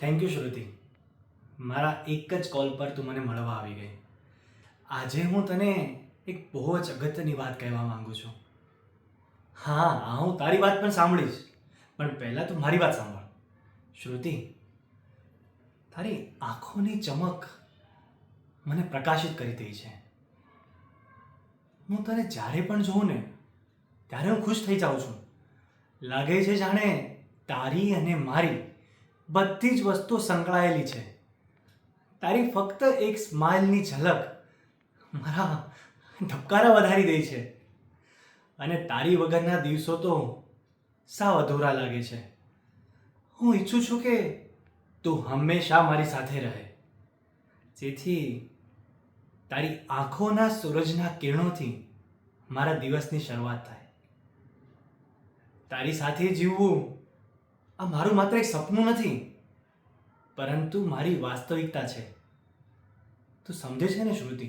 Thank you શ્રુતિ. મારા એક જ કોલ પર તું મને મળવા આવી ગઈ. આજે હું તને એક બહુ જ અગત્યની વાત કહેવા માંગુ છું. હા, હું તારી વાત પણ સાંભળીશ, પણ પહેલાં તું મારી વાત સાંભળ. શ્રુતિ, તારી આંખોની ચમક મને પ્રકાશિત કરી દે છે. હું તને જ્યારે પણ જોઉં ને ત્યારે હું ખુશ થઈ જાઉં છું. લાગે છે જાણે તારી અને મારી બધી જ વસ્તુઓ સંકળાયેલી છે. તારી ફક્ત એક સ્માઇલની ઝલક મારા ધબકારા વધારી દે છે અને તારી વગરના દિવસો તો સાવ અધૂરા લાગે છે. હું ઈચ્છું છું કે તું હંમેશા મારી સાથે રહે, જેથી તારી આંખોના સૂરજના કિરણોથી મારા દિવસની શરૂઆત થાય. તારી સાથે જીવવું આ મારું માત્ર એક સપનું નથી, પરંતુ મારી વાસ્તવિકતા છે. તું સમજે છે ને શ્રુતિ?